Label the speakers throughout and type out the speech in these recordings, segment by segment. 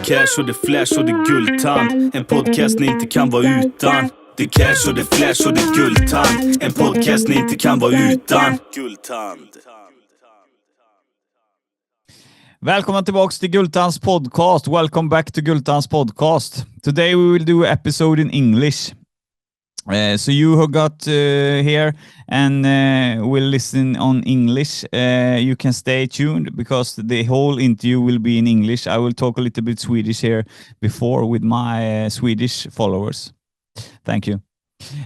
Speaker 1: cash och det flash och det guldtand. En podcast ni inte kan vara utan. Det cash och det flash och det guldtand. En podcast ni inte kan vara utan. Guldtand.
Speaker 2: Välkomna tillbaka till Guldtands Podcast. Welcome back to Guldtands Podcast. Today we will do an episode in English. So you who got here and will listen on English, you can stay tuned because the whole interview will be in English. I will talk a little bit Swedish here before with my Swedish followers. Thank you.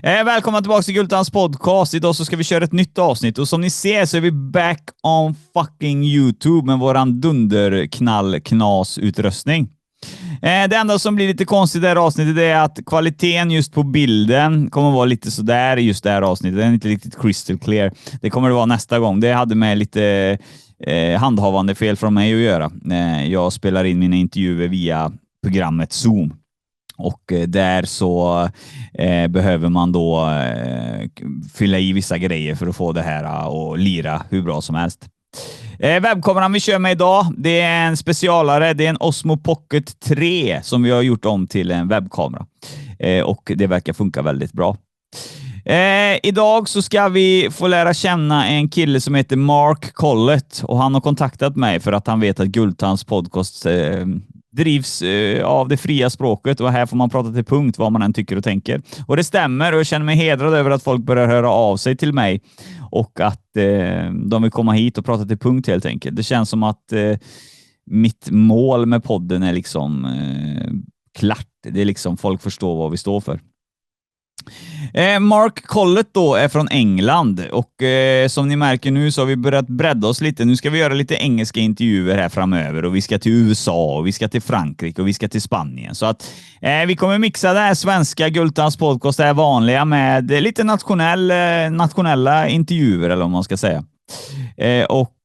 Speaker 2: Välkomna tillbaka till Guldtands Podcast. Idag så ska vi köra ett nytt avsnitt och som ni ser så är vi back on fucking YouTube med våran dunderknall-knas-utrustning. Det enda som blir lite konstigt i det här avsnittet är att kvaliteten just på bilden kommer vara lite sådär i just det här avsnittet. Den är inte riktigt crystal clear. Det kommer det vara nästa gång. Det hade med lite handhavande fel från mig att göra. Jag spelar in mina intervjuer via programmet Zoom. Och där så behöver man då fylla i vissa grejer för att få det här att lira hur bra som helst. Webbkameran vi kör med idag, det är en specialare. Det är en Osmo Pocket 3 som vi har gjort om till en webbkamera. Och det verkar funka väldigt bra. Idag så ska vi få lära känna en kille som heter Mark Collett. Och han har kontaktat mig för att han vet att Guldtands Podcast drivs av det fria språket och här får man prata till punkt vad man än tycker och tänker. Och det stämmer och jag känner mig hedrad över att folk börjar höra av sig till mig och att de vill komma hit och prata till punkt helt enkelt. Det känns som att mitt mål med podden är liksom klart. Det är liksom folk förstår vad vi står för. Mark Collett då är från England och som ni märker nu så har vi börjat bredda oss lite. Nu ska vi göra lite engelska intervjuer här framöver och vi ska till USA och vi ska till Frankrike och vi ska till Spanien. Så att vi kommer mixa det här svenska Guldtands Podcast, det här vanliga med lite nationella intervjuer eller vad man ska säga. Och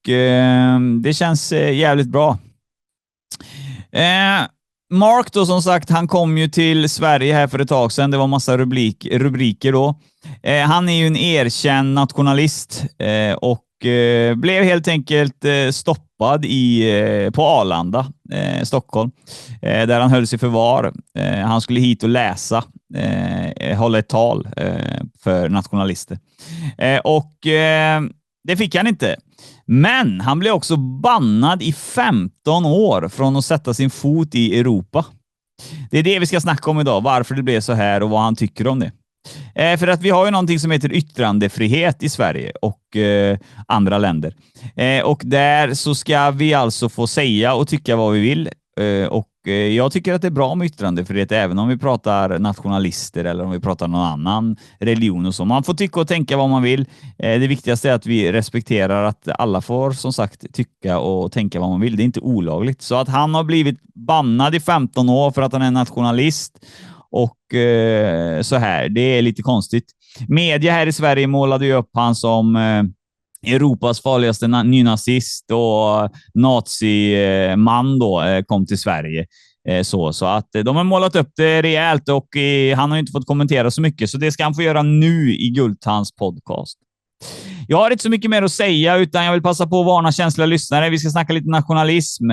Speaker 2: det känns jävligt bra. Mark då som sagt, han kom ju till Sverige här för ett tag sedan. Det var massa rubriker då. Han är ju en erkänd nationalist och blev helt enkelt stoppad på Arlanda, Stockholm, där han hölls i förvar. Han skulle hit och läsa, hålla ett tal för nationalister. Och det fick han inte. Men han blev också bannad i 15 år från att sätta sin fot i Europa. Det är det vi ska snacka om idag. Varför det blev så här och vad han tycker om det. För att vi har ju någonting som heter yttrandefrihet i Sverige och andra länder. Och där så ska vi alltså få säga och tycka vad vi vill. Och jag tycker att det är bra med yttrandefrihet även om vi pratar nationalister eller om vi pratar någon annan religion och så. Man får tycka och tänka vad man vill. Det viktigaste är att vi respekterar att alla får som sagt tycka och tänka vad man vill. Det är inte olagligt. Så att han har blivit bannad i 15 år för att han är nationalist och så här. Det är lite konstigt. Media här i Sverige målade ju upp han som Europas farligaste nynazist och naziman då kom till Sverige. Så att de har målat upp det rejält och han har inte fått kommentera så mycket så det ska han få göra nu i Guldtands Podcast. Jag har inte så mycket mer att säga utan jag vill passa på att varna känsliga lyssnare. Vi ska snacka lite nationalism.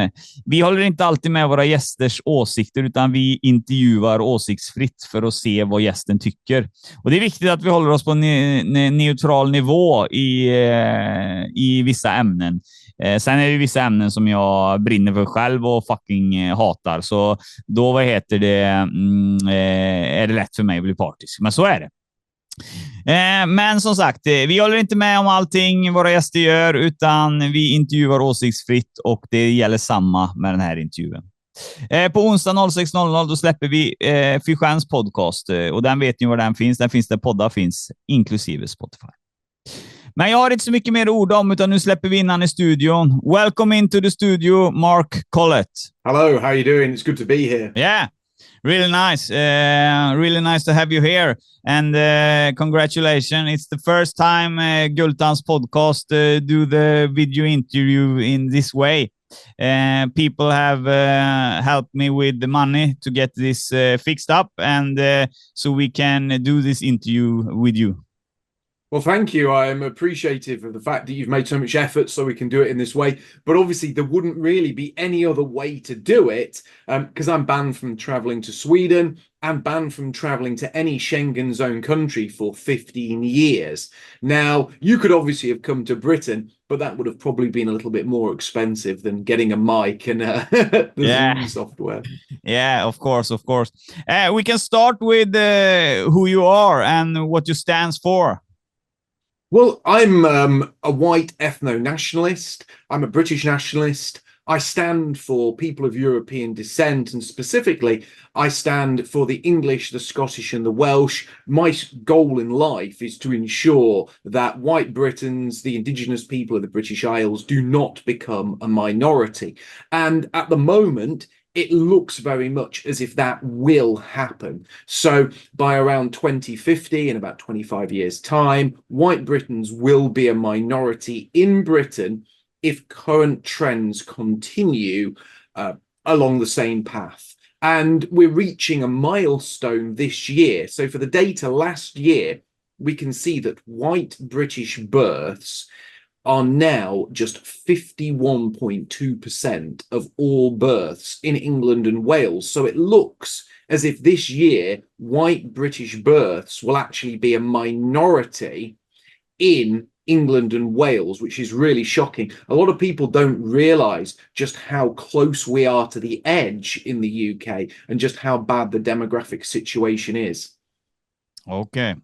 Speaker 2: Vi håller inte alltid med våra gästers åsikter utan vi intervjuar åsiktsfritt för att se vad gästen tycker. Och det är viktigt att vi håller oss på en neutral nivå i vissa ämnen. Sen är det vissa ämnen som jag brinner för själv och fucking hatar. Så då är det lätt för mig att bli partisk. Men så är det. Men som sagt, vi håller inte med om allting våra gäster gör utan vi intervjuar åsiktsfritt och det gäller samma med den här intervjun. På onsdag 06.00 då släpper vi Svenskarnas podcast och den vet ni var den finns. Den finns där poddar finns, inklusive Spotify. Men jag har inte så mycket mer ord om utan nu släpper vi in han i studion. Welcome into the studio, Mark Collett.
Speaker 3: Hello, how are you doing? It's good to be here.
Speaker 2: Yeah. Really nice. Really nice to have you here. And congratulations. It's the first time Guldtands Podcast do the video interview in this way. People have helped me with the money to get this fixed up and so we can do this interview with you.
Speaker 3: Well, thank you. I am appreciative of the fact that you've made so much effort so we can do it in this way. But obviously, there wouldn't really be any other way to do it because I'm banned from traveling to Sweden and banned from traveling to any Schengen zone country for 15 years. Now, you could obviously have come to Britain, but that would have probably been a little bit more expensive than getting a mic and the Zoom software.
Speaker 2: Yeah, of course, of course. We can start with who you are and what you stands for.
Speaker 3: Well, I'm a white ethno-nationalist. I'm a British nationalist. I stand for people of European descent, and specifically, I stand for the English, the Scottish, and the Welsh. My goal in life is to ensure that white Britons, the indigenous people of the British Isles, do not become a minority. And at the moment, it looks very much as if that will happen. So by around 2050, in about 25 years' time, white Britons will be a minority in Britain if current trends continue along the same path. And we're reaching a milestone this year. So for the data last year, we can see that white British births are now just 51.2% of all births in England and Wales. So it looks as if this year white British births will actually be a minority in England and Wales, which is really shocking. A lot of people don't realise just how close we are to the edge in the UK and just how bad the demographic situation is.
Speaker 2: Okay.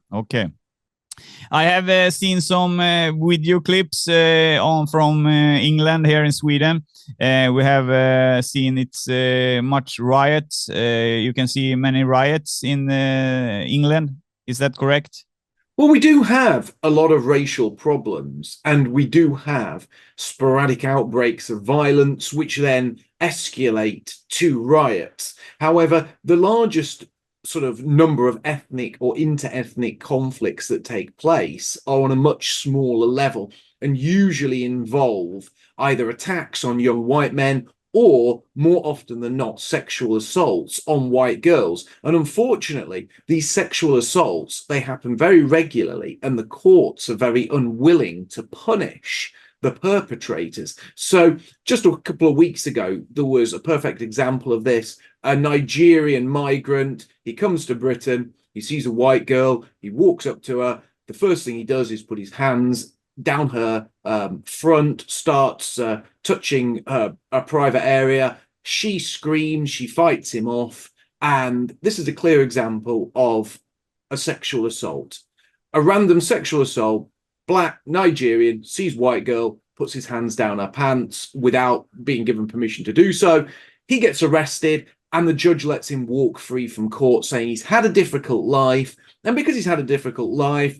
Speaker 2: I have seen some video clips from England here in Sweden. We have seen it's much riots. You can see many riots in England. Is that correct?
Speaker 3: Well, we do have a lot of racial problems, and we do have sporadic outbreaks of violence, which then escalate to riots. However, the largest sort of number of ethnic or inter-ethnic conflicts that take place are on a much smaller level and usually involve either attacks on young white men or, more often than not, sexual assaults on white girls. And unfortunately, these sexual assaults, they happen very regularly, and the courts are very unwilling to punish the perpetrators. So just a couple of weeks ago, there was a perfect example of this. A Nigerian migrant, he comes to Britain, he sees a white girl, he walks up to her. The first thing he does is put his hands down her front, starts touching a private area. She screams, she fights him off. And this is a clear example of a sexual assault. A random sexual assault. Black Nigerian sees white girl, puts his hands down her pants without being given permission to do so. He gets arrested, and the judge lets him walk free from court, saying he's had a difficult life. And because he's had a difficult life,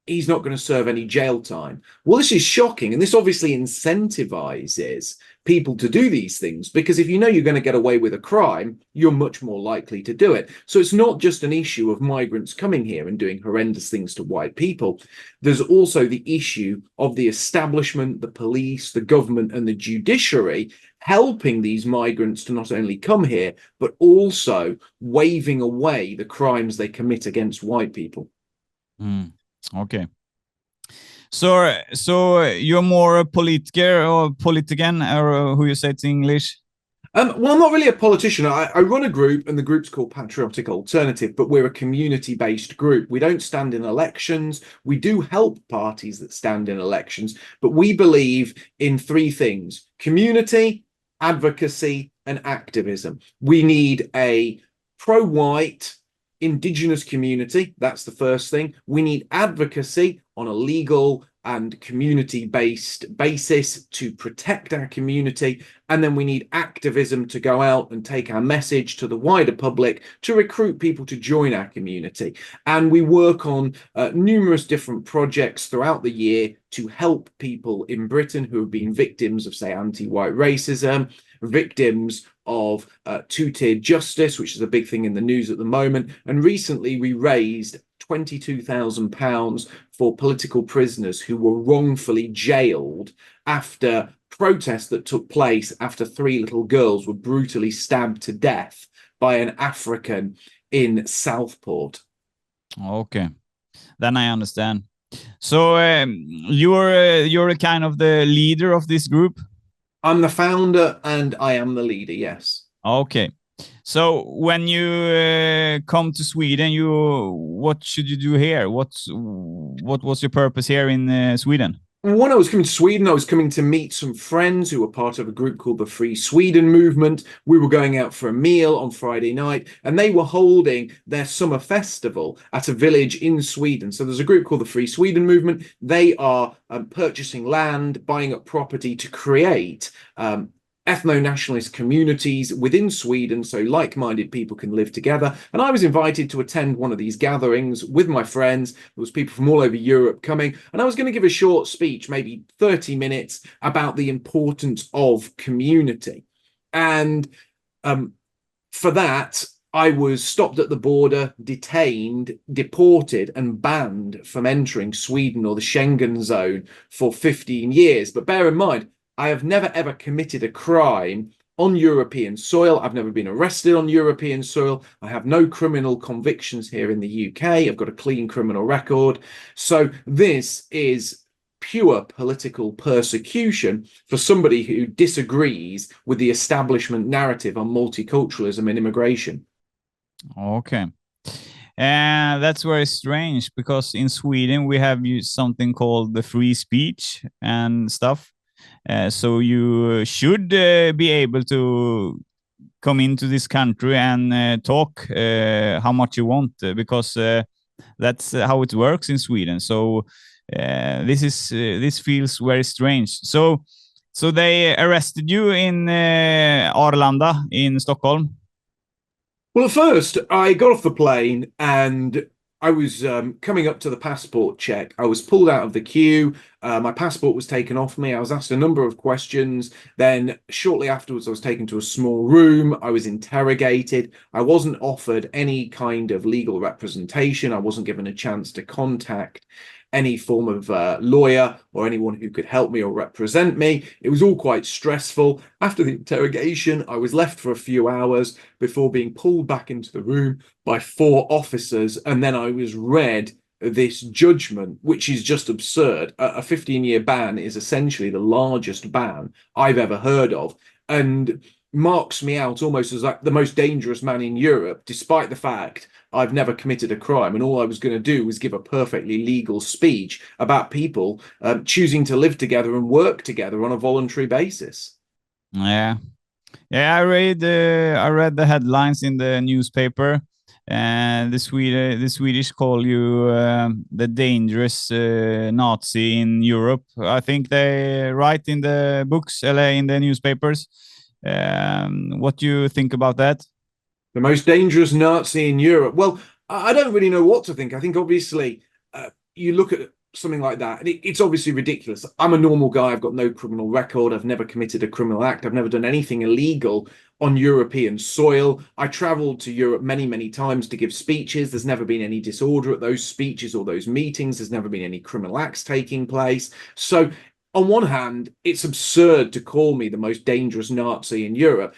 Speaker 3: he's not going to serve any jail time. Well, this is shocking. And this obviously incentivizes people to do these things, because if you know you're going to get away with a crime, you're much more likely to do it. So it's not just an issue of migrants coming here and doing horrendous things to white people. There's also the issue of the establishment, the police, the government, and the judiciary helping these migrants to not only come here, but also waving away the crimes they commit against white people.
Speaker 2: Okay. So you're more a politiker or politician, or who you say it in English?
Speaker 3: Well, I'm not really a politician. I run a group, and the group's called Patriotic Alternative, but we're a community-based group. We don't stand in elections. We do help parties that stand in elections, but we believe in three things: community, advocacy, and activism. We need a pro-white indigenous community. That's the first thing. We need advocacy on a legal and community-based basis to protect our community. And then we need activism to go out and take our message to the wider public to recruit people to join our community. And we work on numerous different projects throughout the year to help people in Britain who have been victims of, say, anti-white racism, victims of two-tiered justice, which is a big thing in the news at the moment. And recently we raised £22,000 for political prisoners who were wrongfully jailed after protests that took place after 3 little girls were brutally stabbed to death by an African in Southport.
Speaker 2: Okay, then I understand. So you're a kind of the leader of this group?
Speaker 3: I'm the founder and I am the leader, yes.
Speaker 2: Okay. So when you come to Sweden, what should you do here? What was your purpose here in Sweden?
Speaker 3: When I was coming to Sweden, I was coming to meet some friends who were part of a group called the Free Sweden Movement. We were going out for a meal on Friday night, and they were holding their summer festival at a village in Sweden. So there's a group called the Free Sweden Movement. They are purchasing land, buying up property to create ethno-nationalist communities within Sweden, so like-minded people can live together. And I was invited to attend one of these gatherings with my friends. There was people from all over Europe coming, and I was going to give a short speech, maybe 30 minutes, about the importance of community. And for that, I was stopped at the border, detained, deported, and banned from entering Sweden or the Schengen zone for 15 years. But bear in mind, I have never ever committed a crime on European soil. I've never been arrested on European soil. I have no criminal convictions here in the UK. I've got a clean criminal record. So this is pure political persecution for somebody who disagrees with the establishment narrative on multiculturalism and immigration.
Speaker 2: Okay. And that's very strange, because in Sweden we have something called the free speech and stuff. So you should be able to come into this country and talk how much you want, because that's how it works in Sweden. So this feels very strange. So they arrested you in Arlanda in Stockholm?
Speaker 3: Well, at first, I got off the plane and I was coming up to the passport check. I was pulled out of the queue. My passport was taken off me. I was asked a number of questions. Then shortly afterwards, I was taken to a small room. I was interrogated. I wasn't offered any kind of legal representation. I wasn't given a chance to contact any form of lawyer or anyone who could help me or represent me. It was all quite stressful. After the interrogation, I was left for a few hours before being pulled back into the room by 4 officers, and then I was read this judgment, which is just absurd. A 15-year ban is essentially the largest ban I've ever heard of, and marks me out almost as like the most dangerous man in Europe, despite the fact I've never committed a crime, and all I was going to do was give a perfectly legal speech about people choosing to live together and work together on a voluntary basis.
Speaker 2: Yeah, I read the headlines in the newspaper, and the Swedish call you the dangerous Nazi in Europe. I think they write in the books, in the newspapers. What do you think about that?
Speaker 3: The most dangerous Nazi in Europe. Well, I don't really know what to think. I think obviously you look at something like that, and it's obviously ridiculous. I'm a normal guy. I've got no criminal record. I've never committed a criminal act. I've never done anything illegal on European soil. I traveled to Europe many, many times to give speeches. There's never been any disorder at those speeches or those meetings. There's never been any criminal acts taking place. So on one hand, it's absurd to call me the most dangerous Nazi in Europe.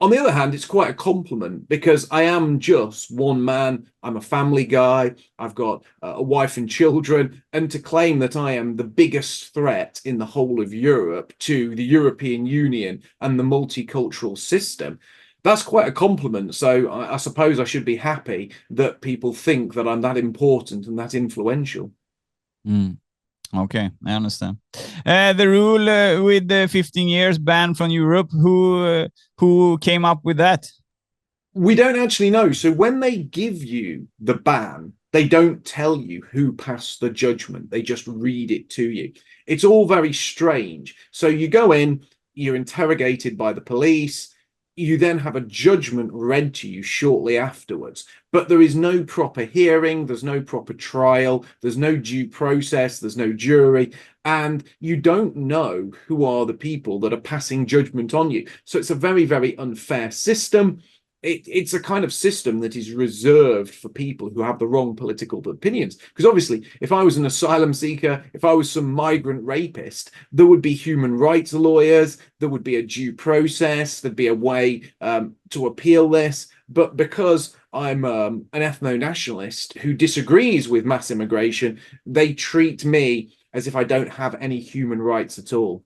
Speaker 3: On the other hand, it's quite a compliment, because I am just one man. I'm a family guy. I've got a wife and children. And to claim that I am the biggest threat in the whole of Europe to the European Union and the multicultural system, that's quite a compliment. So I suppose I should be happy that people think that I'm that important and that influential.
Speaker 2: Okay, I understand. The rule with the 15 years ban from Europe, who came up with that?
Speaker 3: We don't actually know. So when they give you the ban, they don't tell you who passed the judgment. They just read it to you. It's all very strange. So you go in, you're interrogated by the police. You then have a judgment read to you shortly afterwards, but there is no proper hearing, there's no proper trial, there's no due process, there's no jury, and you don't know who are the people that are passing judgment on you. So it's a very, very unfair system. It's a kind of system that is reserved for people who have the wrong political opinions. Because obviously, if I was an asylum seeker, if I was some migrant rapist, there would be human rights lawyers, there would be a due process, there'd be a way to appeal this. But because I'm an ethno-nationalist who disagrees with mass immigration, they treat me as if I don't have any human rights at all.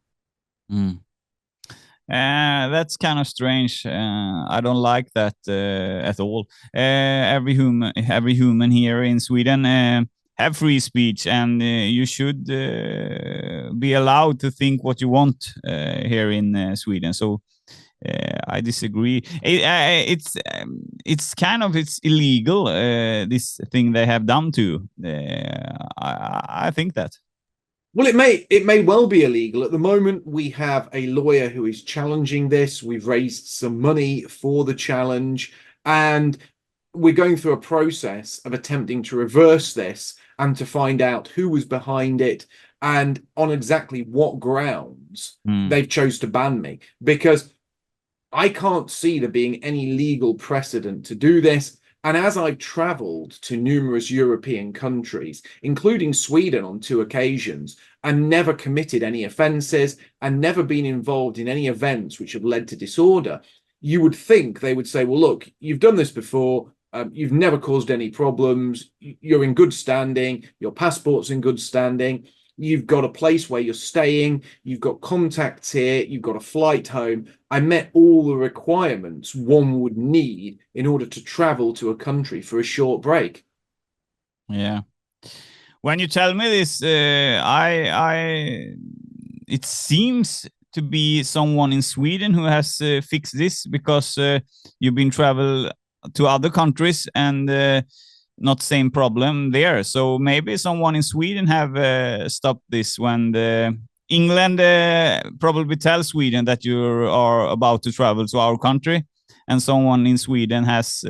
Speaker 2: That's kind of strange. I don't like that at all. Every human here in Sweden have free speech, and you should be allowed to think what you want here in Sweden. So I disagree. It's illegal. This thing they have done to. I think that.
Speaker 3: Well, it may well be illegal. At the moment, we have a lawyer who is challenging this. We've raised some money for the challenge, and we're going through a process of attempting to reverse this and to find out who was behind it and on exactly what grounds they've chose to ban me. Because I can't see there being any legal precedent to do this. And as I've traveled to numerous European countries, including Sweden on 2 occasions, and never committed any offences and never been involved in any events which have led to disorder, you would think they would say, well, look, you've done this before. You've never caused any problems. You're in good standing. Your passport's in good standing. You've got a place where you're staying. You've got contacts here. You've got a flight home. I met all the requirements one would need in order to travel to a country for a short break.
Speaker 2: Yeah. When you tell me this, it seems to be someone in Sweden who has fixed this, because you've been travel to other countries and not same problem there. So maybe someone in Sweden have stopped this when England probably tells Sweden that you are about to travel to our country, and someone in Sweden has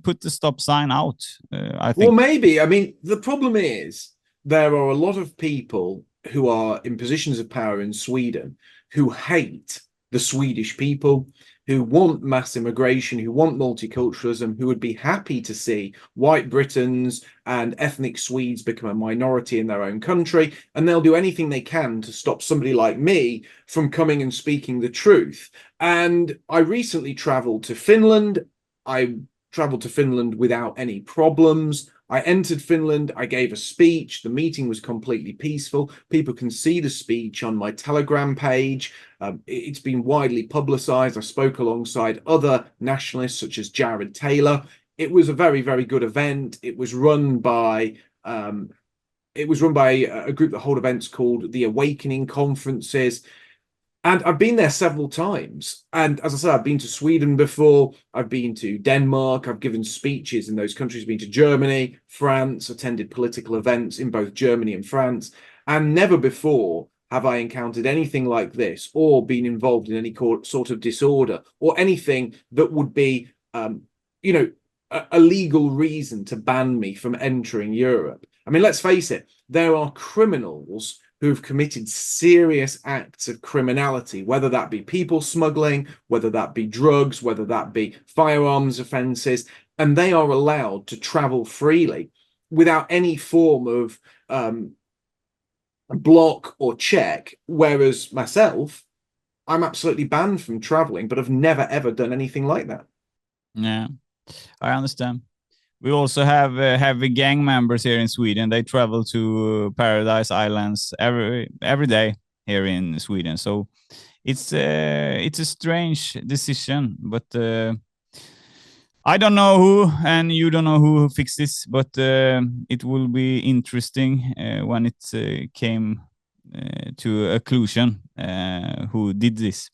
Speaker 2: put the stop sign out, I think.
Speaker 3: Well, maybe. I mean, the problem is there are a lot of people who are in positions of power in Sweden who hate the Swedish people, who want mass immigration, who want multiculturalism, who would be happy to see white Britons and ethnic Swedes become a minority in their own country, and they'll do anything they can to stop somebody like me from coming and speaking the truth. And I recently traveled to Finland. I traveled to Finland without any problems. I entered Finland, I gave a speech, the meeting was completely peaceful. People can see the speech on my Telegram page. It's been widely publicized. I spoke alongside other nationalists such as Jared Taylor. It was a very, very good event. It was run by a group that hold events called the Awakening Conferences. And I've been there several times. And as I said, I've been to Sweden before. I've been to Denmark. I've given speeches in those countries. I've been to Germany, France, attended political events in both Germany and France. And never before have I encountered anything like this or been involved in any sort of disorder or anything that would be, a legal reason to ban me from entering Europe. I mean, let's face it, there are criminals who've committed serious acts of criminality, whether that be people smuggling, whether that be drugs, whether that be firearms offences, and they are allowed to travel freely without any form of block or check, whereas myself, I'm absolutely banned from travelling, but I've never, ever done anything like that.
Speaker 2: Yeah, I understand. We also have heavy gang members here in Sweden. They travel to Paradise Islands every day here in Sweden. So it's a strange decision, but I don't know who, and you don't know who fixed this, but it will be interesting when it came to a conclusion who did this.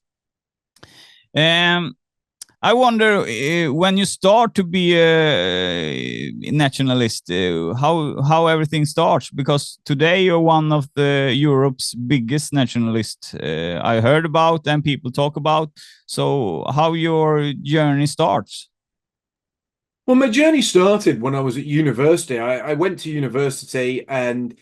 Speaker 2: I wonder when you start to be a nationalist, how everything starts, because today you're one of Europe's biggest nationalists I heard about and people talk about. So how your journey starts?
Speaker 3: Well, my journey started when I was at university. I went to university and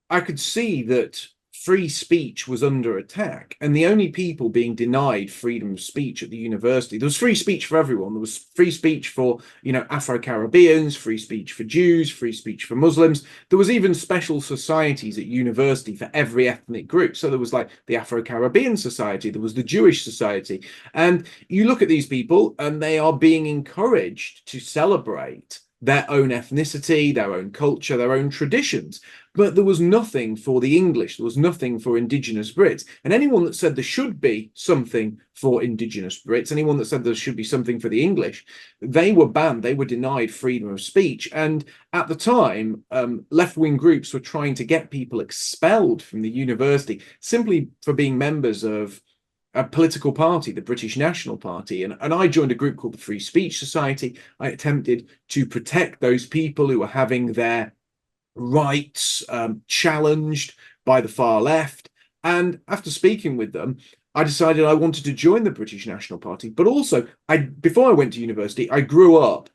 Speaker 3: I could see that free speech was under attack, and the only people being denied freedom of speech at the university, there was free speech for everyone. There was free speech for, Afro-Caribbeans, free speech for Jews, free speech for Muslims. There was even special societies at university for every ethnic group. So there was like the Afro-Caribbean Society, there was the Jewish Society. And you look at these people and they are being encouraged to celebrate their own ethnicity, their own culture, their own traditions. But there was nothing for the English. There was nothing for Indigenous Brits. And anyone that said there should be something for Indigenous Brits, anyone that said there should be something for the English, they were banned. They were denied freedom of speech. And at the time, left-wing groups were trying to get people expelled from the university simply for being members of a political party, the British National Party. And I joined a group called the Free Speech Society. I attempted to protect those people who were having their rights challenged by the far left. And after speaking with them, I decided I wanted to join the British National Party. But also, before I went to university, I grew up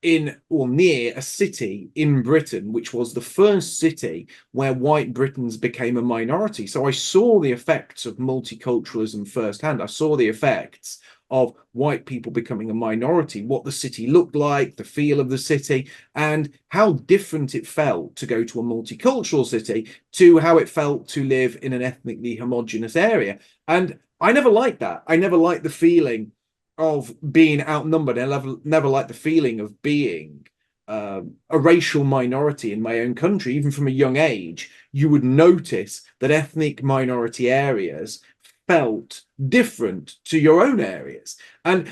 Speaker 3: in or near a city in Britain, which was the first city where white Britons became a minority. So I saw the effects of multiculturalism firsthand. I saw the effects of white people becoming a minority, what the city looked like, the feel of the city, and how different it felt to go to a multicultural city to how it felt to live in an ethnically homogenous area. And I never liked that. I never liked the feeling of being outnumbered. I never liked the feeling of being a racial minority in my own country. Even from a young age, you would notice that ethnic minority areas felt different to your own areas. And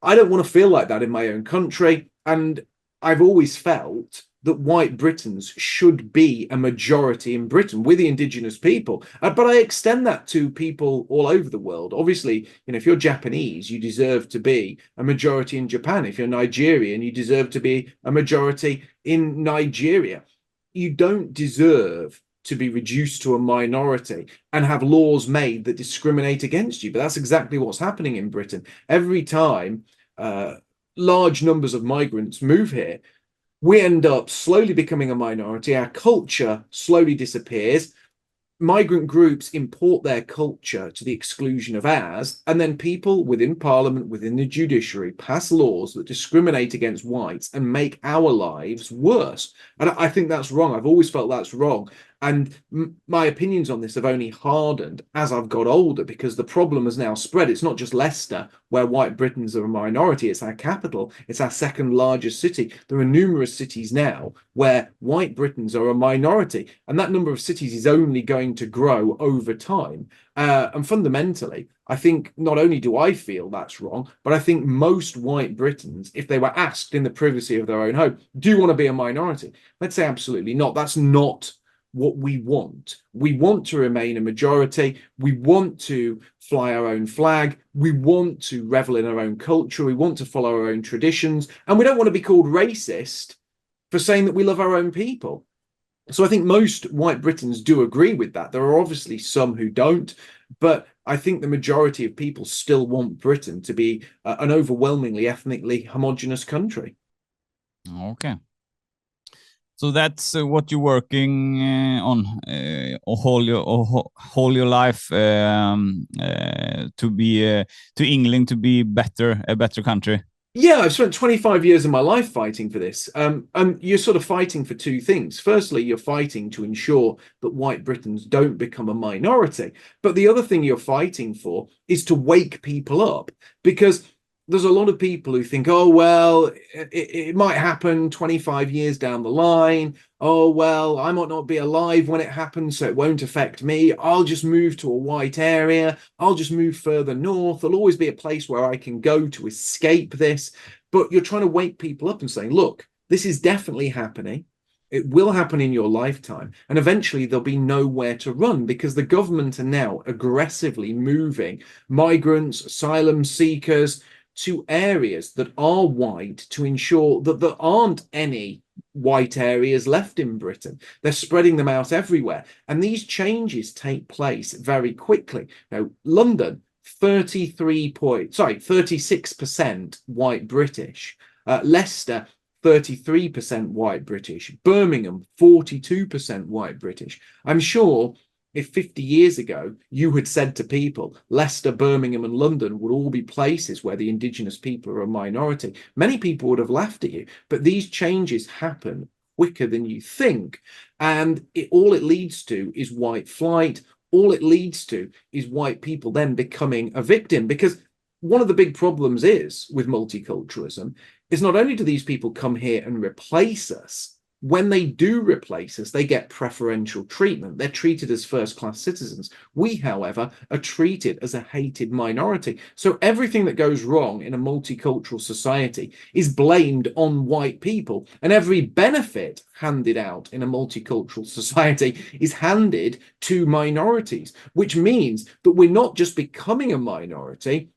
Speaker 3: I don't want to feel like that in my own country. And I've always felt that white Britons should be a majority in Britain. We're the indigenous people. But I extend that to people all over the world. Obviously, if you're Japanese, you deserve to be a majority in Japan. If you're Nigerian, you deserve to be a majority in Nigeria. You don't deserve to be reduced to a minority and have laws made that discriminate against you. But that's exactly what's happening in Britain. Every time large numbers of migrants move here, we end up slowly becoming a minority. Our culture slowly disappears. Migrant groups import their culture to the exclusion of ours, and then people within Parliament, within the judiciary, pass laws that discriminate against whites and make our lives worse. And I think that's wrong. I've always felt that's wrong. And my opinions on this have only hardened as I've got older, because the problem has now spread. It's not just Leicester, where white Britons are a minority. It's our capital. It's our second largest city. There are numerous cities now where white Britons are a minority. And that number of cities is only going to grow over time. And fundamentally, I think not only do I feel that's wrong, but I think most white Britons, if they were asked in the privacy of their own home, do you want to be a minority? Let's say absolutely not. That's not what we want. We want to remain a majority. We want to fly our own flag. We want to revel in our own culture. We want to follow our own traditions. And we don't want to be called racist for saying that we love our own people. So I think most white Britons do agree with that. There are obviously some who don't, but I think the majority of people still want Britain to be an overwhelmingly ethnically homogenous country.
Speaker 2: Okay. So that's what you're working on whole your life to be to England to be a better country.
Speaker 3: Yeah, I've spent 25 years of my life fighting for this. And you're sort of fighting for two things. Firstly, you're fighting to ensure that white Britons don't become a minority. But the other thing you're fighting for is to wake people up, because there's a lot of people who think, oh, well, it might happen 25 years down the line. Oh, well, I might not be alive when it happens, so it won't affect me. I'll just move to a white area. I'll just move further north. There'll always be a place where I can go to escape this. But you're trying to wake people up and saying, look, this is definitely happening. It will happen in your lifetime. And eventually there'll be nowhere to run, because the government are now aggressively moving migrants, asylum seekers to areas that are white to ensure that there aren't any white areas left in Britain. They're spreading them out everywhere. And these changes take place very quickly. Now, London, 36% white British. Leicester, 33% white British. Birmingham, 42% white British. I'm sure if 50 years ago you had said to people Leicester, Birmingham and London would all be places where the indigenous people are a minority, many people would have laughed at you. But these changes happen quicker than you think. And all it leads to is white flight. All it leads to is white people then becoming a victim. Because one of the big problems is with multiculturalism is not only do these people come here and replace us, when they do replace us, they get preferential treatment. They're treated as first-class citizens. We, however, are treated as a hated minority. So everything that goes wrong in a multicultural society is blamed on white people. And every benefit handed out in a multicultural society is handed to minorities, which means that we're not just becoming a minority,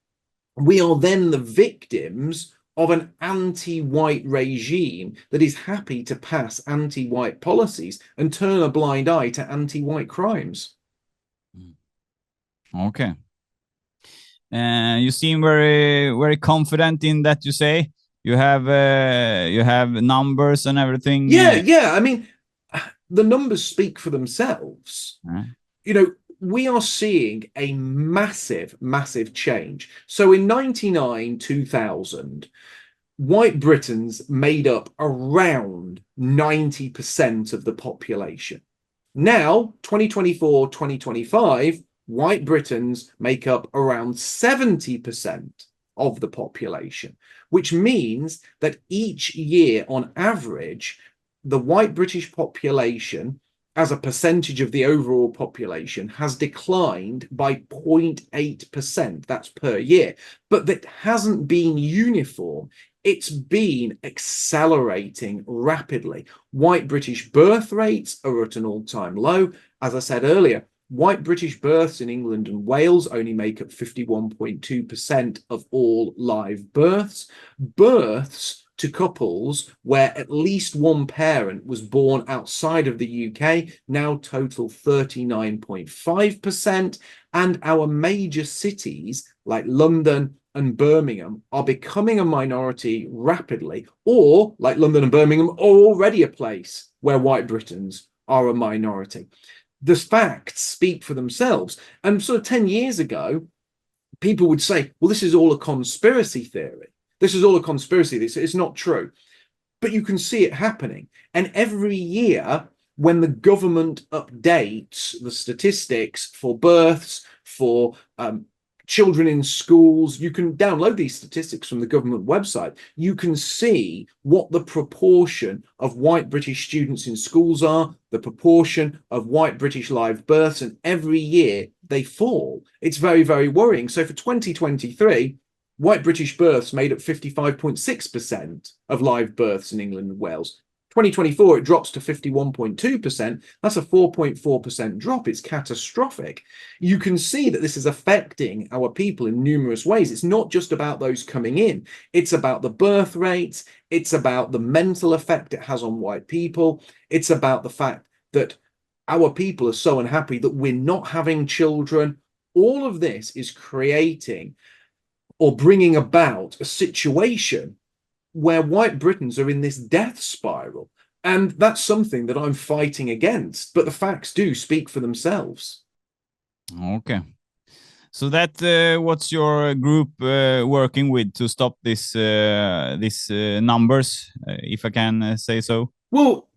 Speaker 3: we are then the victims of an anti-white regime that is happy to pass anti-white policies and turn a blind eye to anti-white crimes.
Speaker 2: Okay. You seem very, very confident in that you say. You have numbers and everything.
Speaker 3: Yeah. I mean, the numbers speak for themselves. You know, we are seeing a massive, massive change. So in 99, 2000, white Britons made up around 90% of the population. Now, 2024, 2025, white Britons make up around 70% of the population, which means that each year, on average, the white British population as a percentage of the overall population has declined by 0.8%. That's per year. But that hasn't been uniform. It's been accelerating rapidly. White British birth rates are at an all-time low. As I said earlier, white British births in England and Wales only make up 51.2% of all live births. Births to couples where at least one parent was born outside of the UK now total 39.5%, and our major cities like London and Birmingham are becoming a minority rapidly, or like London and Birmingham are already a place where white Britons are a minority. The facts speak for themselves. And sort of 10 years ago, people would say, well, this is all a conspiracy theory. This is all a conspiracy. It's not true. But you can see it happening. And every year, when the government updates the statistics for births, for children in schools, you can download these statistics from the government website. You can see what the proportion of white British students in schools are, the proportion of white British live births, and every year they fall. It's very, very worrying. So for 2023, white British births made up 55.6% of live births in England and Wales. 2024, it drops to 51.2%. That's a 4.4% drop. It's catastrophic. You can see that this is affecting our people in numerous ways. It's not just about those coming in. It's about the birth rates. It's about the mental effect it has on white people. It's about the fact that our people are so unhappy that we're not having children. All of this is creating or bringing about a situation where white Britons are in this death spiral. And that's something that I'm fighting against. But the facts do speak for themselves.
Speaker 2: Okay. So that what's your group working with to stop this numbers, if I can say so?
Speaker 3: Well,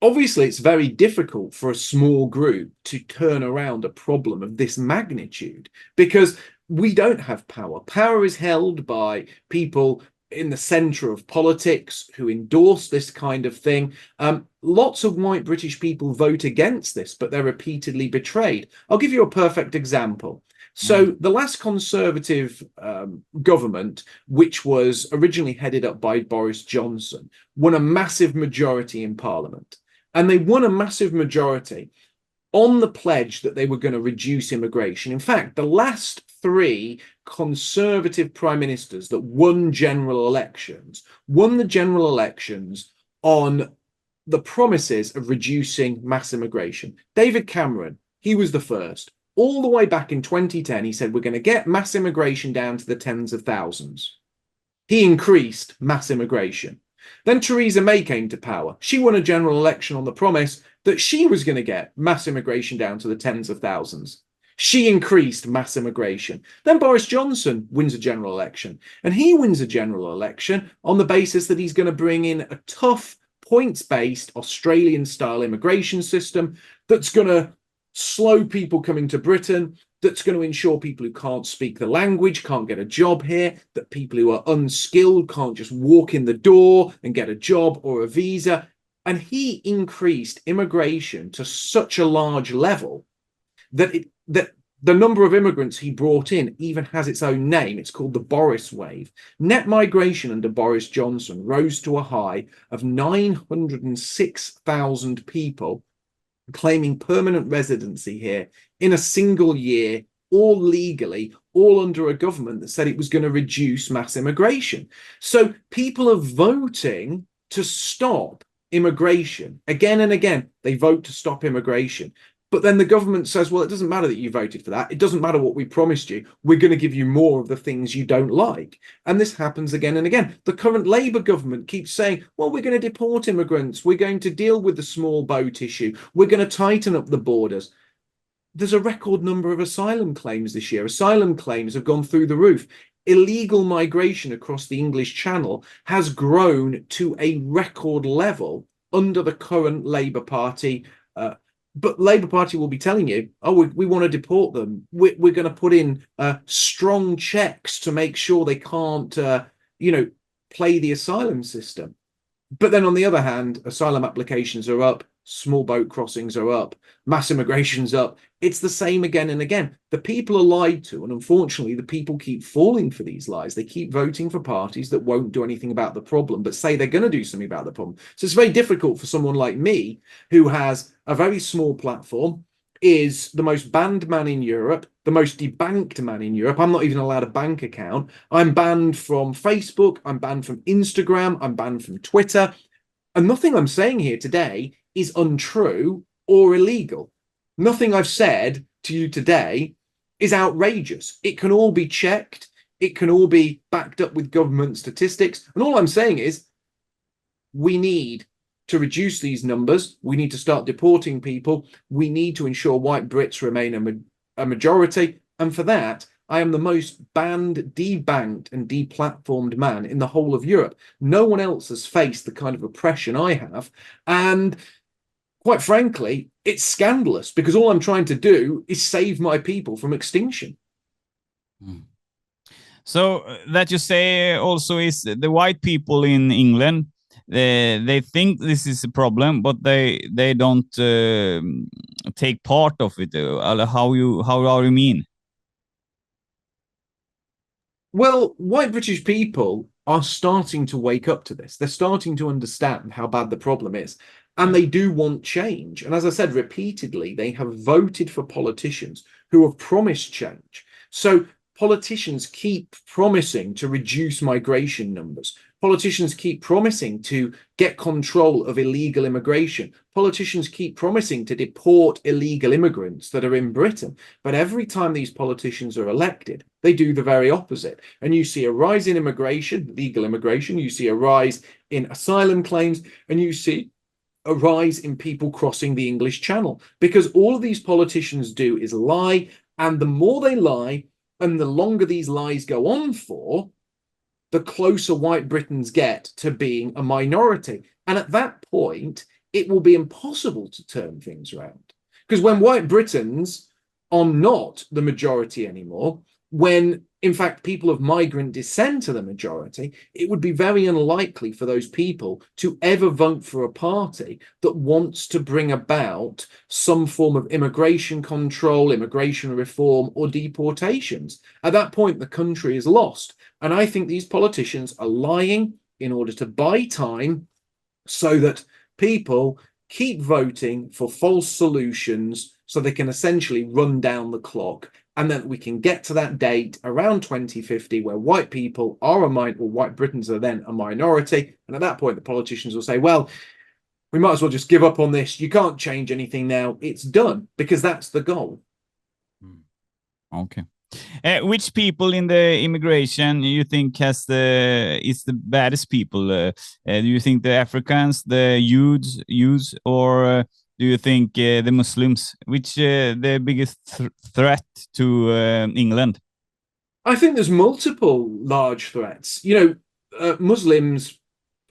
Speaker 3: obviously, it's very difficult for a small group to turn around a problem of this magnitude because we don't have power. Power is held by people in the center of politics who endorse this kind of thing. Lots of white British people vote against this, but they're repeatedly betrayed. I'll give you a perfect example. So the last Conservative government, which was originally headed up by Boris Johnson, won a massive majority in Parliament. And they won a massive majority on the pledge that they were going to reduce immigration. In fact, the last three Conservative prime ministers that won the general elections on the promises of reducing mass immigration. David Cameron, he was the first. All the way back in 2010, he said, we're going to get mass immigration down to the tens of thousands. He increased mass immigration. Then Theresa May came to power. She won a general election on the promise that she was going to get mass immigration down to the tens of thousands. She increased mass immigration. Then Boris Johnson wins a general election, and he wins a general election on the basis that he's going to bring in a tough, points-based Australian-style immigration system that's going to slow people coming to Britain, that's going to ensure people who can't speak the language can't get a job here, that people who are unskilled can't just walk in the door and get a job or a visa. And he increased immigration to such a large level that the number of immigrants he brought in even has its own name. It's called the Boris wave. Net migration under Boris Johnson rose to a high of 906,000 people claiming permanent residency here in a single year, all legally, all under a government that said it was going to reduce mass immigration. So people are voting to stop immigration. Again and again, they vote to stop immigration. But then the government says, well, it doesn't matter that you voted for that. It doesn't matter what we promised you. We're going to give you more of the things you don't like. And this happens again and again. The current Labour government keeps saying, well, we're going to deport immigrants. We're going to deal with the small boat issue. We're going to tighten up the borders. There's a record number of asylum claims this year. Asylum claims have gone through the roof. Illegal migration across the English Channel has grown to a record level under the current Labour Party. But Labour Party will be telling you, oh, we want to deport them. We're going to put in strong checks to make sure they can't, play the asylum system. But then on the other hand, asylum applications are up, small boat crossings are up, mass immigration's up. It's the same again and again. The people are lied to, and unfortunately, the people keep falling for these lies. They keep voting for parties that won't do anything about the problem, but say they're going to do something about the problem. So it's very difficult for someone like me, who has a very small platform, is the most banned man in Europe, the most debanked man in Europe. I'm not even allowed a bank account. I'm banned from Facebook. I'm banned from Instagram. I'm banned from Twitter. And nothing I'm saying here today is untrue or illegal. Nothing I've said to you today is outrageous. It can all be checked. It can all be backed up with government statistics. And all I'm saying is we need to reduce these numbers. We need to start deporting people. We need to ensure white Brits remain a majority. And for that, I am the most banned, debanked and deplatformed man in the whole of Europe. No one else has faced the kind of oppression I have. And quite frankly, it's scandalous because all I'm trying to do is save my people from extinction.
Speaker 2: So that you say also is the white people in England, they think this is a problem, but they don't take part of it. How do you mean?
Speaker 3: Well, white British people are starting to wake up to this. They're starting to understand how bad the problem is. And they do want change. And as I said repeatedly, they have voted for politicians who have promised change. So politicians keep promising to reduce migration numbers. Politicians keep promising to get control of illegal immigration. Politicians keep promising to deport illegal immigrants that are in Britain. But every time these politicians are elected, they do the very opposite. And you see a rise in immigration, legal immigration. You see a rise in asylum claims, and you see a rise in people crossing the English Channel, because all of these politicians do is lie. And the more they lie and the longer these lies go on for, the closer white Britons get to being a minority. And at that point, it will be impossible to turn things around. Because when white Britons are not the majority anymore, when in fact people of migrant descent are the majority, it would be very unlikely for those people to ever vote for a party that wants to bring about some form of immigration control, immigration reform, or deportations. At that point, the country is lost. And I think these politicians are lying in order to buy time so that people keep voting for false solutions so they can essentially run down the clock. And then we can get to that date around 2050 where white people are white Britons are then a minority. And at that point, the politicians will say, well, we might as well just give up on this. You can't change anything now. It's done, because that's the goal.
Speaker 2: Okay. Which people in the immigration you think is the baddest people? Do you think the Africans, the Jews, or do you think the Muslims? Which the biggest threat to England?
Speaker 3: I think there's multiple large threats. Muslims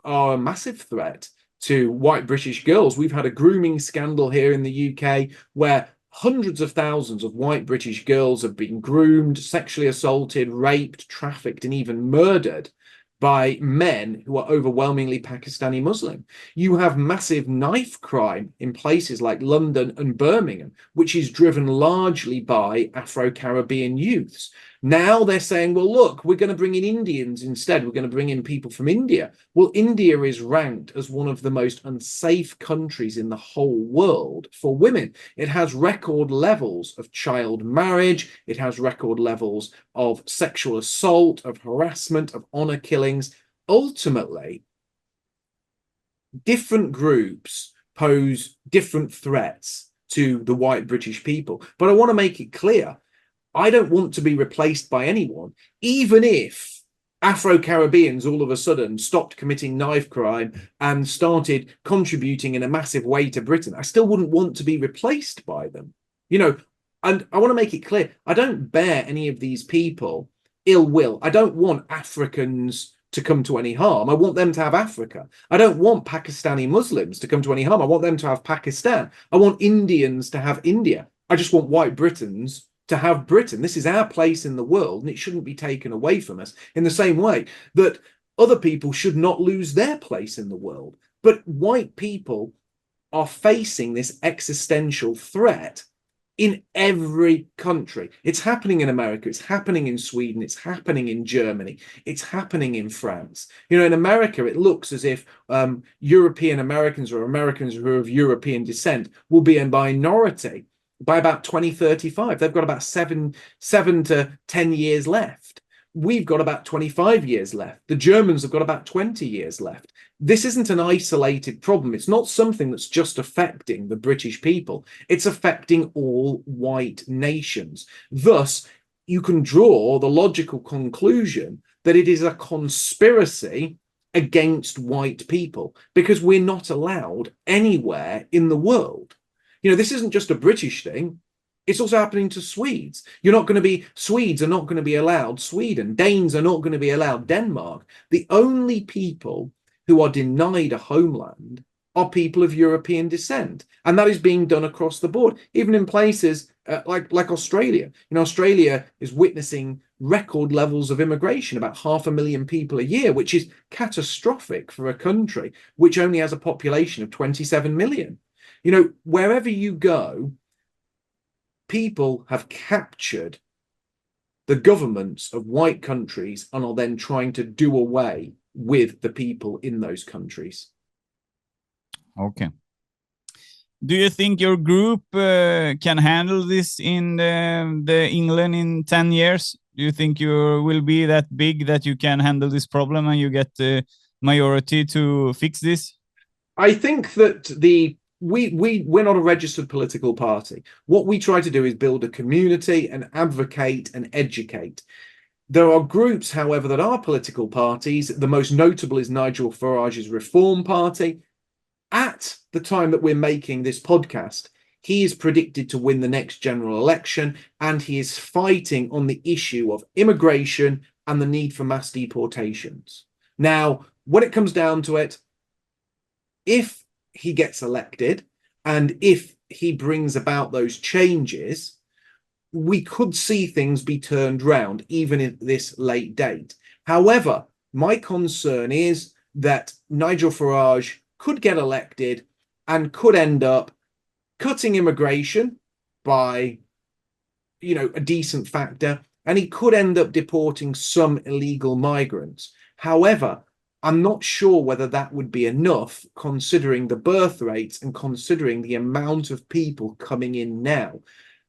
Speaker 3: are a massive threat to white British girls. We've had a grooming scandal here in the UK where hundreds of thousands of white British girls have been groomed, sexually assaulted, raped, trafficked, and even murdered by men who are overwhelmingly Pakistani Muslim. You have massive knife crime in places like London and Birmingham, which is driven largely by Afro-Caribbean youths. Now they're saying, well, look, we're going to bring in Indians instead. We're going to bring in people from India. Well, India is ranked as one of the most unsafe countries in the whole world for women. It has record levels of child marriage. It has record levels of sexual assault, of harassment, of honor killings. Ultimately, different groups pose different threats to the white British people. But I want to make it clear, I don't want to be replaced by anyone, even if Afro-Caribbeans all of a sudden stopped committing knife crime and started contributing in a massive way to Britain. I still wouldn't want to be replaced by them. And I want to make it clear, I don't bear any of these people ill will. I don't want Africans to come to any harm. I want them to have Africa. I don't want Pakistani Muslims to come to any harm. I want them to have Pakistan. I want Indians to have India. I just want white Britons to have Britain. This is our place in the world, and it shouldn't be taken away from us in the same way that other people should not lose their place in the world. But white people are facing this existential threat in every country. It's happening in America, it's happening in Sweden, it's happening in Germany, it's happening in France. In America, it looks as if European Americans or Americans who are of European descent will be a minority by about 2035. They've got about seven to 10 years left. We've got about 25 years left. The Germans have got about 20 years left. This isn't an isolated problem. It's not something that's just affecting the British people. It's affecting all white nations. Thus, you can draw the logical conclusion that it is a conspiracy against white people because we're not allowed anywhere in the world. This isn't just a British thing. It's also happening to Swedes. Swedes are not going to be allowed Sweden. Danes are not going to be allowed Denmark. The only people who are denied a homeland are people of European descent. And that is being done across the board, even in places like Australia. Australia is witnessing record levels of immigration, about 500,000 people a year, which is catastrophic for a country which only has a population of 27 million. Wherever you go, people have captured the governments of white countries and are then trying to do away with the people in those countries.
Speaker 2: Okay. Do you think your group can handle this in the England in 10 years? Do you think you will be that big that you can handle this problem and you get the majority to fix this?
Speaker 3: I think that we're not a registered political party. What we try to do is build a community and advocate and educate. There are groups, however, that are political parties. The most notable is Nigel Farage's Reform Party. At the time that we're making this podcast, he is predicted to win the next general election, and he is fighting on the issue of immigration and the need for mass deportations. Now, when it comes down to it, if he gets elected and if he brings about those changes, we could see things be turned round even at this late date. However, my concern is that Nigel Farage could get elected and could end up cutting immigration by, a decent factor, and he could end up deporting some illegal migrants. However, I'm not sure whether that would be enough considering the birth rates and considering the amount of people coming in now.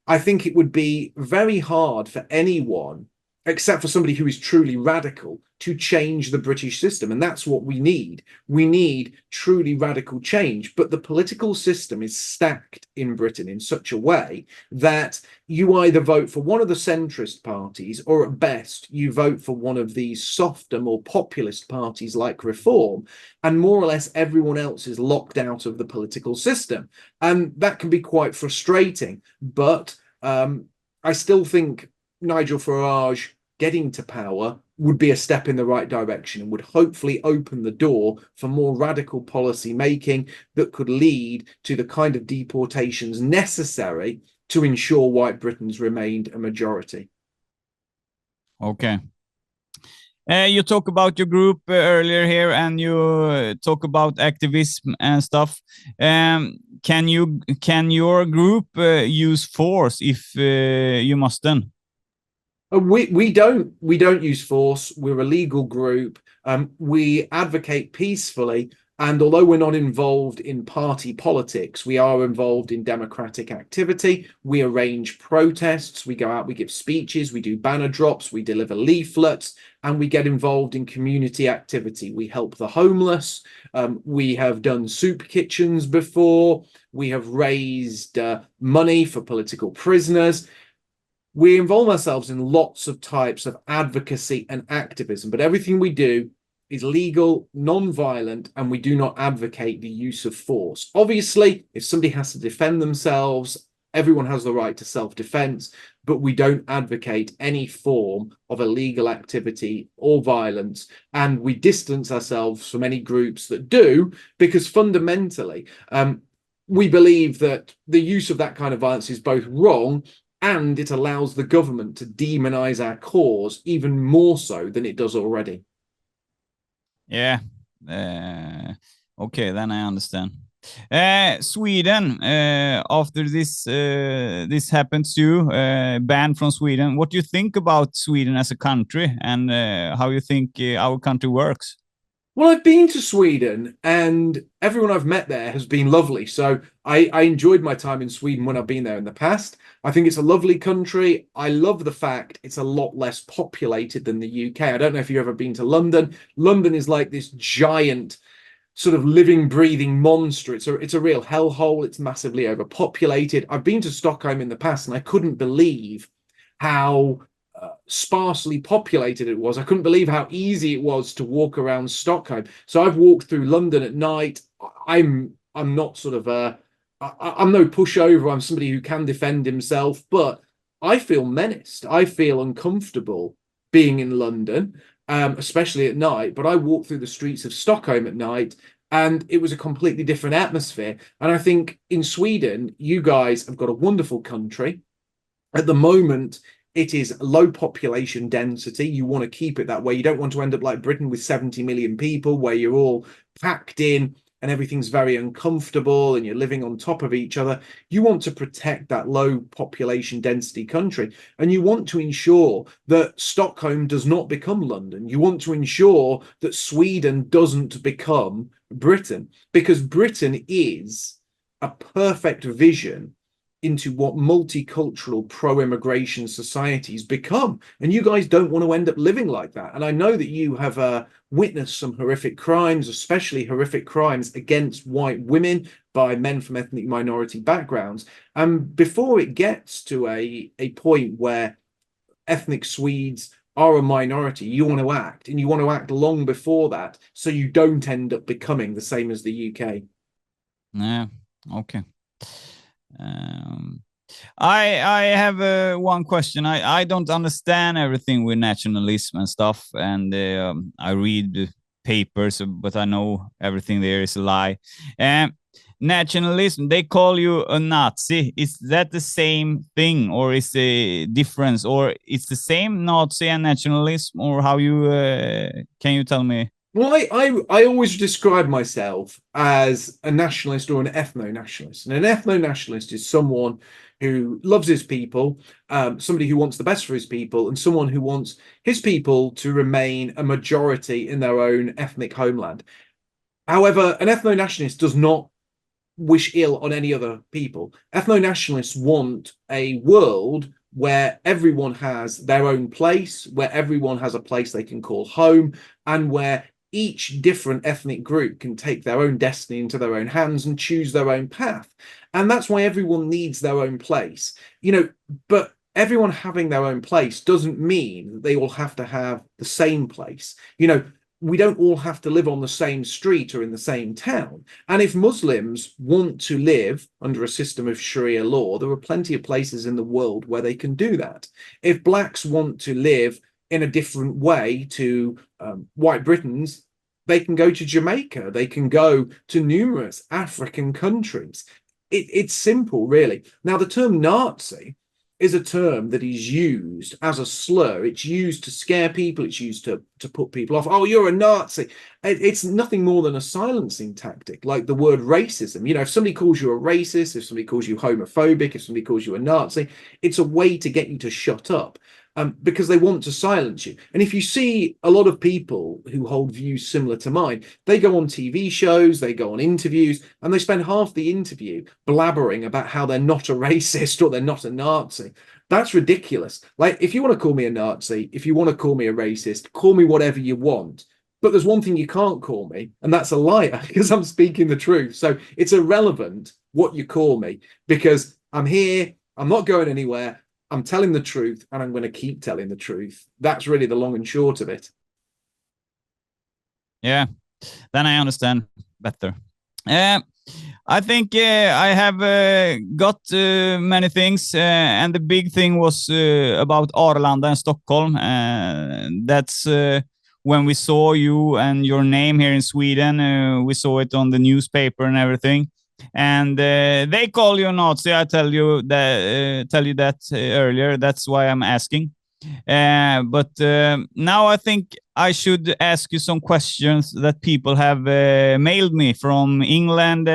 Speaker 3: I think it would be very hard for anyone except for somebody who is truly radical, to change the British system. And that's what we need. We need truly radical change. But the political system is stacked in Britain in such a way that you either vote for one of the centrist parties, or at best, you vote for one of these softer, more populist parties like Reform, and more or less everyone else is locked out of the political system. And that can be quite frustrating. But I still think Nigel Farage getting to power would be a step in the right direction and would hopefully open the door for more radical policy making that could lead to the kind of deportations necessary to ensure white Britons remained a majority.
Speaker 2: Okay. You talk about your group earlier here, and you talk about activism and stuff. Can your group use force if you must then?
Speaker 3: We don't use force. We're a legal group. We advocate peacefully, and although we're not involved in party politics, we are involved in democratic activity. We arrange protests, we go out, we give speeches, we do banner drops, we deliver leaflets, and we get involved in community activity. We help the homeless. We have done soup kitchens before. We have raised money for political prisoners. We involve ourselves in lots of types of advocacy and activism, but everything we do is legal, non-violent, and we do not advocate the use of force. Obviously, if somebody has to defend themselves, everyone has the right to self-defense, but we don't advocate any form of illegal activity or violence, and we distance ourselves from any groups that do, because fundamentally, we believe that the use of that kind of violence is both wrong, and it allows the government to demonize our cause even more so than it does already.
Speaker 2: Yeah. Okay, then I understand. Sweden, after this happened to you, banned from Sweden. What do you think about Sweden as a country, and how you think our country works?
Speaker 3: Well, I've been to Sweden, and everyone I've met there has been lovely. So I enjoyed my time in Sweden when I've been there in the past. I think it's a lovely country. I love the fact it's a lot less populated than the UK. I don't know if you've ever been to London. London is like this giant sort of living, breathing monster. It's a real hellhole. It's massively overpopulated. I've been to Stockholm in the past, and I couldn't believe how sparsely populated it was. I couldn't believe how easy it was to walk around Stockholm. So I've walked through London at night. I'm not sort of I'm no pushover. I'm somebody who can defend himself, but I feel menaced. I feel uncomfortable being in London, especially at night. But I walked through the streets of Stockholm at night, and it was a completely different atmosphere. And I think in Sweden, you guys have got a wonderful country. At the moment, it is low population density. You want to keep it that way. You don't want to end up like Britain with 70 million people, where you're all packed in and everything's very uncomfortable and you're living on top of each other. You want to protect that low population density country, and you want to ensure that Stockholm does not become London. You want to ensure that Sweden doesn't become Britain, because Britain is a perfect vision into what multicultural pro-immigration societies become. And you guys don't want to end up living like that. And I know that you have witnessed some horrific crimes, especially horrific crimes against white women by men from ethnic minority backgrounds. And before it gets to a point where ethnic Swedes are a minority, you want to act, and you want to act long before that, so you don't end up becoming the same as the UK.
Speaker 2: Yeah, okay. I have one question. I don't understand everything with nationalism and stuff, and I read papers, but I know everything there is a lie. Nationalism, they call you a Nazi. Is that the same thing, or is the difference, or it's the same Nazi and nationalism, or how you can you tell me?
Speaker 3: Well, I always describe myself as a nationalist or an ethno-nationalist. And an ethno-nationalist is someone who loves his people, somebody who wants the best for his people, and someone who wants his people to remain a majority in their own ethnic homeland. However, an ethno-nationalist does not wish ill on any other people. Ethno-nationalists want a world where everyone has their own place, where everyone has a place they can call home, and where each different ethnic group can take their own destiny into their own hands and choose their own path. And that's why everyone needs their own place, but everyone having their own place doesn't mean that they all have to have the same place. We don't all have to live on the same street or in the same town. And if Muslims want to live under a system of Sharia law, there are plenty of places in the world where they can do that. If blacks want to live in a different way to white Britons, they can go to Jamaica. They can go to numerous African countries. It's simple, really. Now, the term Nazi is a term that is used as a slur. It's used to scare people. It's used to put people off. Oh, you're a Nazi. It's nothing more than a silencing tactic, like the word racism. If somebody calls you a racist, if somebody calls you homophobic, if somebody calls you a Nazi, it's a way to get you to shut up. Because they want to silence you. And if you see a lot of people who hold views similar to mine, they go on TV shows, they go on interviews, and they spend half the interview blabbering about how they're not a racist or they're not a Nazi. That's ridiculous. Like, if you want to call me a Nazi, if you want to call me a racist, call me whatever you want. But there's one thing you can't call me, and that's a liar, because I'm speaking the truth. So it's irrelevant what you call me, because I'm here, I'm not going anywhere, I'm telling the truth, and I'm going to keep telling the truth. That's really the long and short of it.
Speaker 2: Yeah, then I understand better. I think I have got many things, and the big thing was about Arlanda and Stockholm. That's when we saw you and your name here in Sweden. We saw it on the newspaper and everything. And they call you Nazi. I tell you that earlier. That's why I'm asking. But now I think I should ask you some questions that people have mailed me from England,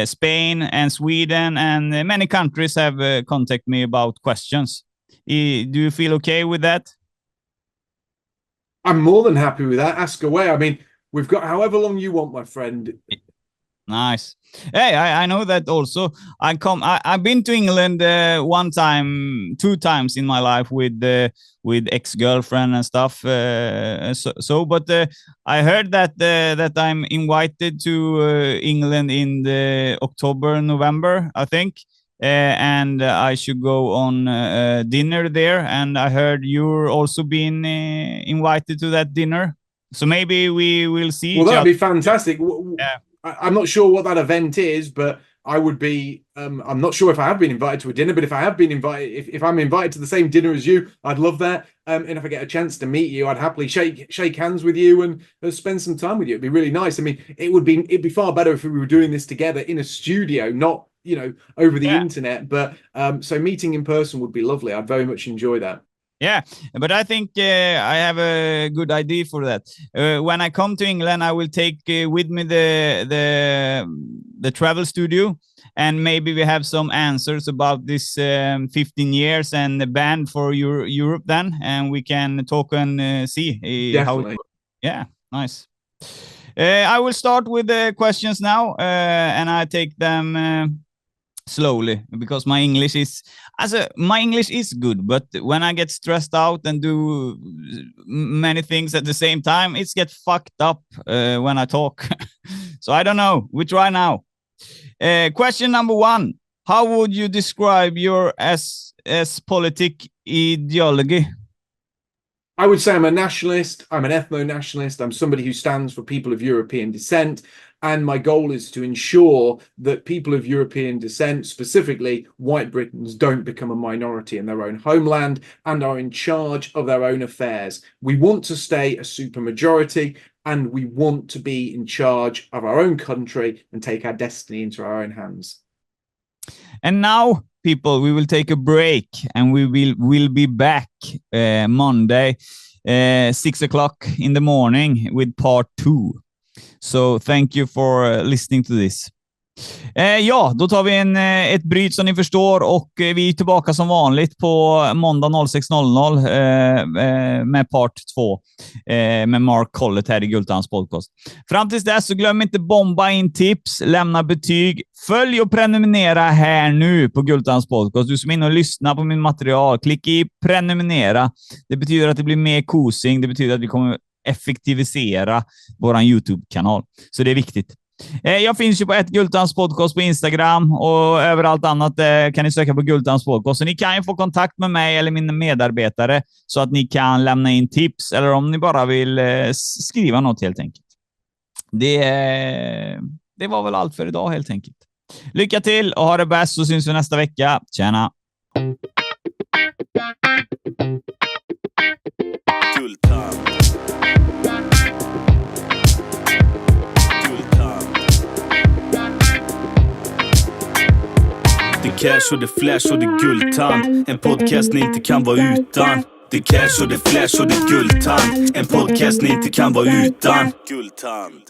Speaker 2: Spain, and Sweden, and many countries have contacted me about questions. Do you feel okay with that?
Speaker 3: I'm more than happy with that. Ask away. I mean, we've got however long you want, my friend.
Speaker 2: Nice. Hey, I know that also. I've been to England one time, 2 times in my life with ex-girlfriend and stuff. But I heard that I'm invited to England in the October, November, I think. And I should go on dinner there. And I heard you're also being invited to that dinner. So maybe we will see.
Speaker 3: Well, that'd be fantastic. Yeah. I'm not sure what that event is, but I would be. I'm not sure if I have been invited to a dinner, but if I have been invited, if I'm invited to the same dinner as you, I'd love that. And if I get a chance to meet you, I'd happily shake hands with you and spend some time with you. It'd be really nice. I mean, it'd be far better if we were doing this together in a studio, not over the internet. But so meeting in person would be lovely. I'd very much enjoy that.
Speaker 2: Yeah, but I think I have a good idea for that. When I come to England, I will take with me the travel studio, and maybe we have some answers about this 15 years and the ban for Europe then, and we can talk and see how it works. Yeah, nice. I will start with the questions now, and I take them slowly, because my English is good, but when I get stressed out and do many things at the same time, it's get fucked up when I talk. So I don't know. We try now. Question number 1: how would you describe your politic ideology?
Speaker 3: I would say I'm a nationalist. I'm an ethno-nationalist. I'm somebody who stands for people of European descent. And my goal is to ensure that people of European descent, specifically white Britons, don't become a minority in their own homeland and are in charge of their own affairs. We want to stay a supermajority, and we want to be in charge of our own country and take our destiny into our own hands.
Speaker 2: And now, people, we will take a break, and we'll be back Monday, 6 o'clock in the morning with part 2. So thank you for listening to this. Ja, då tar vi ett bryt som ni förstår och vi är tillbaka som vanligt på måndag 06.00 med part 2 med Mark Collett här i Guldtands Podcast. Fram tills dess så glöm inte bomba in tips, lämna betyg, följ och prenumerera här nu på Guldtands Podcast. Du som är inne och lyssnar på min material, klicka i prenumerera. Det betyder att det blir mer kosing, det betyder att vi kommer effektivisera våran YouTube-kanal. Så det är viktigt. Jag finns ju på ett Guldtands Podcast på Instagram och överallt annat kan ni söka på Guldtands Podcast. Så ni kan ju få kontakt med mig eller mina medarbetare så att ni kan lämna in tips eller om ni bara vill skriva något helt enkelt. Det var väl allt för idag helt enkelt. Lycka till och ha det bäst så syns vi nästa vecka. Tjena!
Speaker 1: Guldtand. Det cash och det flash och det guldtand. En podcast ni inte kan vara utan. Det cash och det flash och det guldtand. En podcast ni inte kan vara utan. Guldtand.